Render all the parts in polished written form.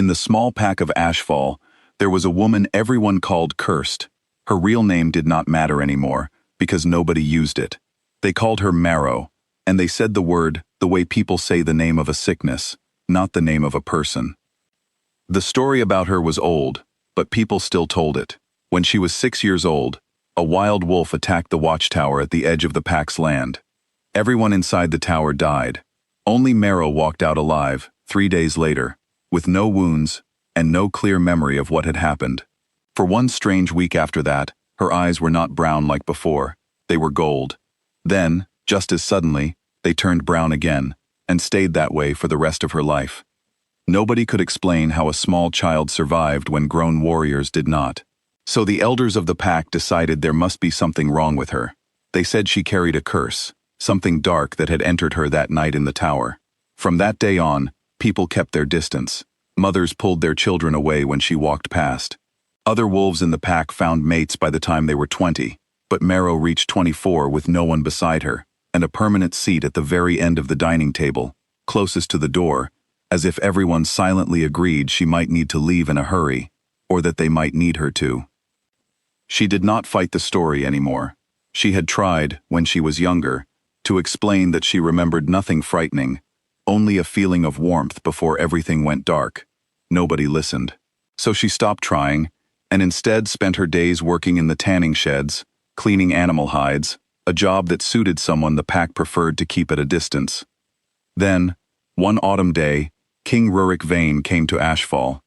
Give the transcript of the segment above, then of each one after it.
In the small pack of Ashfall, there was a woman everyone called Cursed. Her real name did not matter anymore, because nobody used it. They called her Marrow, and they said the word the way people say the name of a sickness, not the name of a person. The story about her was old, but people still told it. When she was 6 years old, a wild wolf attacked the watchtower at the edge of the pack's land. Everyone inside the tower died. Only Marrow walked out alive, 3 days later, with no wounds and no clear memory of what had happened. For one strange week after that, her eyes were not brown like before, they were gold. Then, just as suddenly, they turned brown again, and stayed that way for the rest of her life. Nobody could explain how a small child survived when grown warriors did not. So the elders of the pack decided there must be something wrong with her. They said she carried a curse, something dark that had entered her that night in the tower. From that day on, people kept their distance. Mothers pulled their children away when she walked past. Other wolves in the pack found mates by the time they were 20, but Marrow reached 24 with no one beside her, and a permanent seat at the very end of the dining table, closest to the door, as if everyone silently agreed she might need to leave in a hurry, or that they might need her to. She did not fight the story anymore. She had tried, when she was younger, to explain that she remembered nothing frightening, only a feeling of warmth before everything went dark. Nobody listened. So she stopped trying, and instead spent her days working in the tanning sheds, cleaning animal hides, a job that suited someone the pack preferred to keep at a distance. Then, one autumn day, King Rurik Vane came to Ashfall.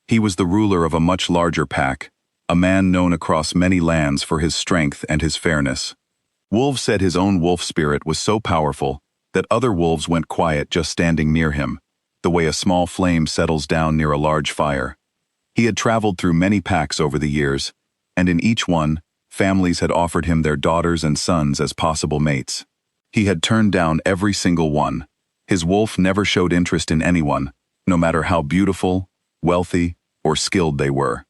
He was the ruler of a much larger pack, a man known across many lands for his strength and his fairness. Wolves said his own wolf spirit was so powerful that other wolves went quiet just standing near him, the way a small flame settles down near a large fire. He had traveled through many packs over the years, and in each one, families had offered him their daughters and sons as possible mates. He had turned down every single one. His wolf never showed interest in anyone, no matter how beautiful, wealthy, or skilled they were.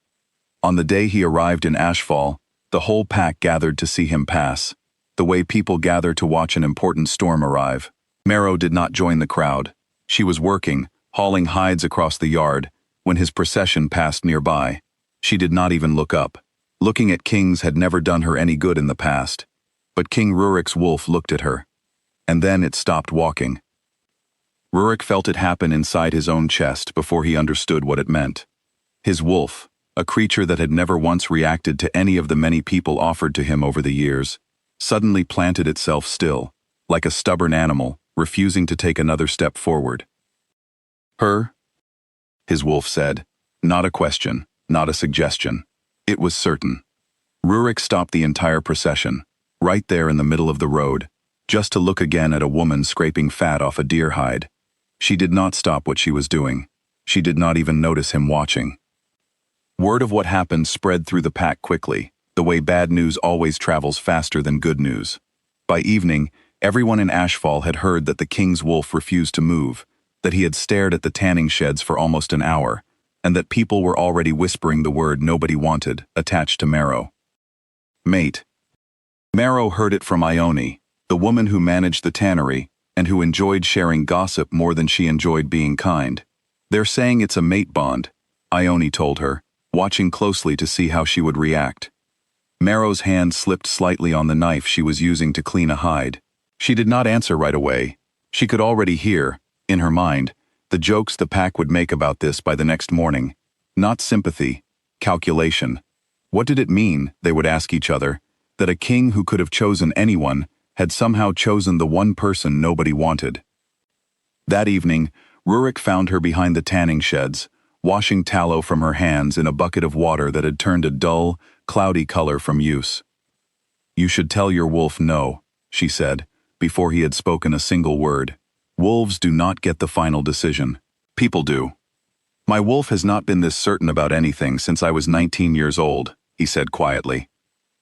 On the day he arrived in Ashfall, the whole pack gathered to see him pass, the way people gather to watch an important storm arrive. Marrow did not join the crowd. She was working, hauling hides across the yard, when his procession passed nearby. She did not even look up. Looking at kings had never done her any good in the past. But King Rurik's wolf looked at her. And then it stopped walking. Rurik felt it happen inside his own chest before he understood what it meant. His wolf, a creature that had never once reacted to any of the many people offered to him over the years, suddenly planted itself still, like a stubborn animal, refusing to take another step forward. Her? His wolf said, not a question, not a suggestion. It was certain. Rurik stopped the entire procession, right there in the middle of the road, just to look again at a woman scraping fat off a deer hide. She did not stop what she was doing. She did not even notice him watching. Word of what happened spread through the pack quickly, the way bad news always travels faster than good news. By evening, everyone in Ashfall had heard that the king's wolf refused to move, that he had stared at the tanning sheds for almost an hour, and that people were already whispering the word nobody wanted, attached to Marrow. Mate. Marrow heard it from Ione, the woman who managed the tannery, and who enjoyed sharing gossip more than she enjoyed being kind. They're saying it's a mate bond, Ione told her, watching closely to see how she would react. Marrow's hand slipped slightly on the knife she was using to clean a hide. She did not answer right away. She could already hear, in her mind, the jokes the pack would make about this by the next morning. Not sympathy, calculation. What did it mean, they would ask each other, that a king who could have chosen anyone had somehow chosen the one person nobody wanted? That evening, Rurik found her behind the tanning sheds, washing tallow from her hands in a bucket of water that had turned a dull, cloudy color from use. You should tell your wolf no, she said, before he had spoken a single word. Wolves do not get the final decision. People do. My wolf has not been this certain about anything since I was 19 years old, he said quietly.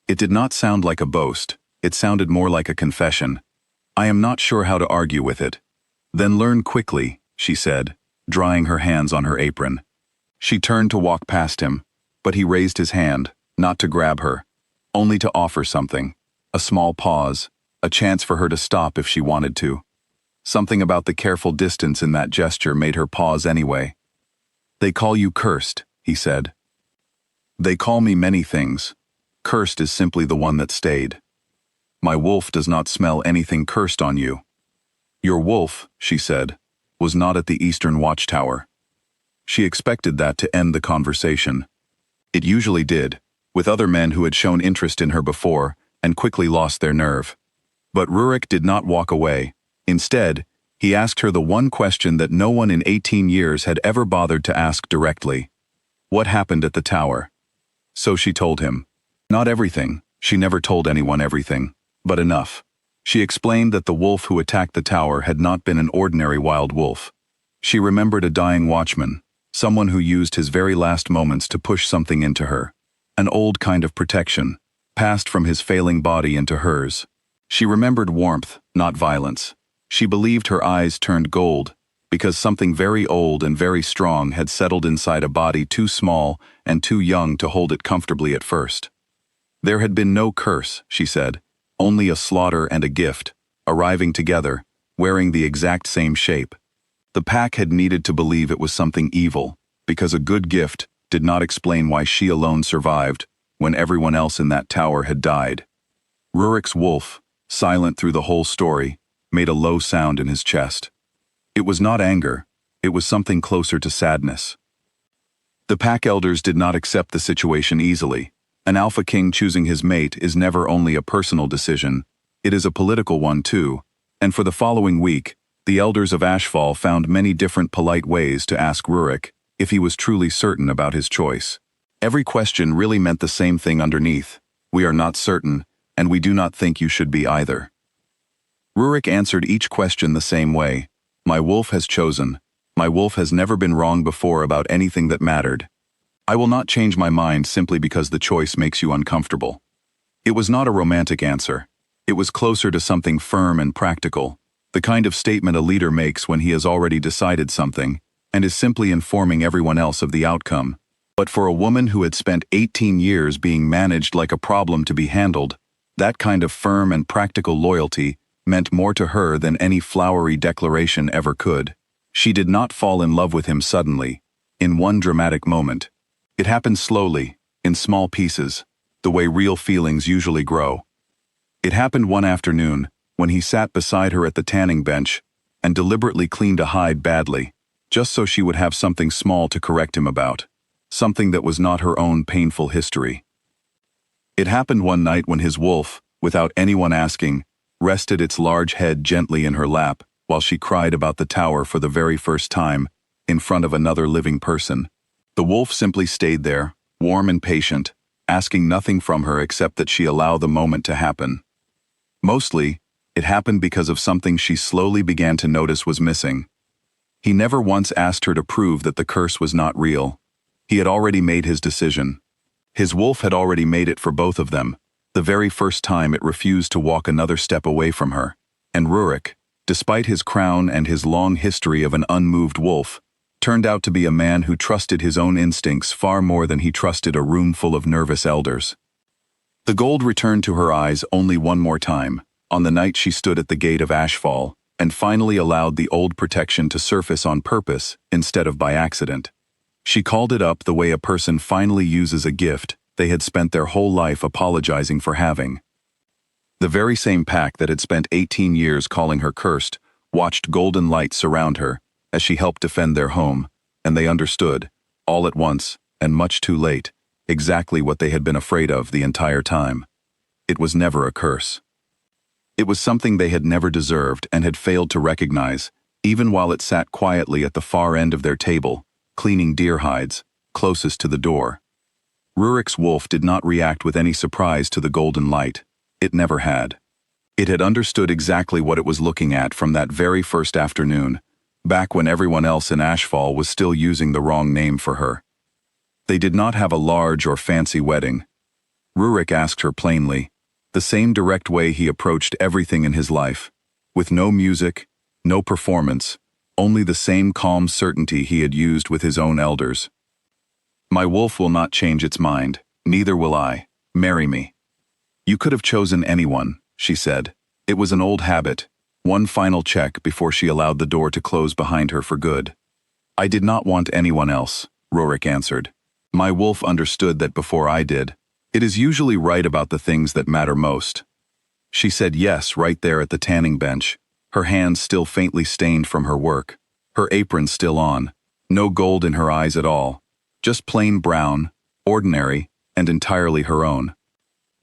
It did not sound like a boast. It sounded more like a confession. I am not sure how to argue with it. Then learn quickly, she said, drying her hands on her apron. She turned to walk past him, but he raised his hand, not to grab her, only to offer something, a small pause, a chance for her to stop if she wanted to. Something about the careful distance in that gesture made her pause anyway. They call you cursed, he said. They call me many things. Cursed is simply the one that stayed. My wolf does not smell anything cursed on you. Your wolf, she said, was not at the eastern watchtower. She expected that to end the conversation. It usually did, with other men who had shown interest in her before and quickly lost their nerve. But Rurik did not walk away. Instead, he asked her the one question that no one in 18 years had ever bothered to ask directly. What happened at the tower? So she told him. Not everything, she never told anyone everything, but enough. She explained that the wolf who attacked the tower had not been an ordinary wild wolf. She remembered a dying watchman, someone who used his very last moments to push something into her. An old kind of protection, passed from his failing body into hers. She remembered warmth, not violence. She believed her eyes turned gold, because something very old and very strong had settled inside a body too small and too young to hold it comfortably at first. There had been no curse, she said, only a slaughter and a gift, arriving together, wearing the exact same shape. The pack had needed to believe it was something evil, because a good gift did not explain why she alone survived when everyone else in that tower had died. Rurik's wolf, silent through the whole story, made a low sound in his chest. It was not anger, it was something closer to sadness. The pack elders did not accept the situation easily. An alpha king choosing his mate is never only a personal decision, it is a political one too, and for the following week, the elders of Ashfall found many different polite ways to ask Rurik if he was truly certain about his choice. Every question really meant the same thing underneath. We are not certain, and we do not think you should be either. Rurik answered each question the same way. My wolf has chosen. My wolf has never been wrong before about anything that mattered. I will not change my mind simply because the choice makes you uncomfortable. It was not a romantic answer. It was closer to something firm and practical, the kind of statement a leader makes when he has already decided something and is simply informing everyone else of the outcome. But for a woman who had spent 18 years being managed like a problem to be handled, that kind of firm and practical loyalty meant more to her than any flowery declaration ever could. She did not fall in love with him suddenly, in one dramatic moment. It happened slowly, in small pieces, the way real feelings usually grow. It happened one afternoon, when he sat beside her at the tanning bench and deliberately cleaned a hide badly, just so she would have something small to correct him about, something that was not her own painful history. It happened one night when his wolf, without anyone asking, rested its large head gently in her lap while she cried about the tower for the very first time, in front of another living person. The wolf simply stayed there, warm and patient, asking nothing from her except that she allow the moment to happen. Mostly, it happened because of something she slowly began to notice was missing. He never once asked her to prove that the curse was not real. He had already made his decision. His wolf had already made it for both of them, the very first time it refused to walk another step away from her. And Rurik, despite his crown and his long history of an unmoved wolf, turned out to be a man who trusted his own instincts far more than he trusted a room full of nervous elders. The gold returned to her eyes only one more time, on the night she stood at the gate of Ashfall, and finally allowed the old protection to surface on purpose instead of by accident. She called it up the way a person finally uses a gift they had spent their whole life apologizing for having. The very same pack that had spent 18 years calling her cursed watched golden light surround her as she helped defend their home, and they understood, all at once, and much too late, exactly what they had been afraid of the entire time. It was never a curse. It was something they had never deserved and had failed to recognize, even while it sat quietly at the far end of their table, cleaning deer hides, closest to the door. Rurik's wolf did not react with any surprise to the golden light. It never had. It had understood exactly what it was looking at from that very first afternoon, back when everyone else in Ashfall was still using the wrong name for her. They did not have a large or fancy wedding. Rurik asked her plainly, the same direct way he approached everything in his life, with no music, no performance, only the same calm certainty he had used with his own elders. My wolf will not change its mind, neither will I. Marry me. You could have chosen anyone, she said. It was an old habit, one final check before she allowed the door to close behind her for good. I did not want anyone else. Rorik answered. My wolf understood that before I did. It is usually right about the things that matter most. She said yes right there at the tanning bench, her hands still faintly stained from her work, her apron still on, no gold in her eyes at all, just plain brown, ordinary, and entirely her own.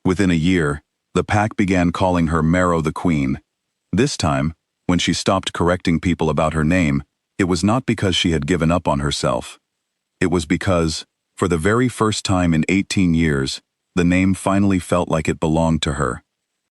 Within a year, the pack began calling her Marrow the Queen. This time, when she stopped correcting people about her name, it was not because she had given up on herself. It was because, for the very first time in 18 years, the name finally felt like it belonged to her.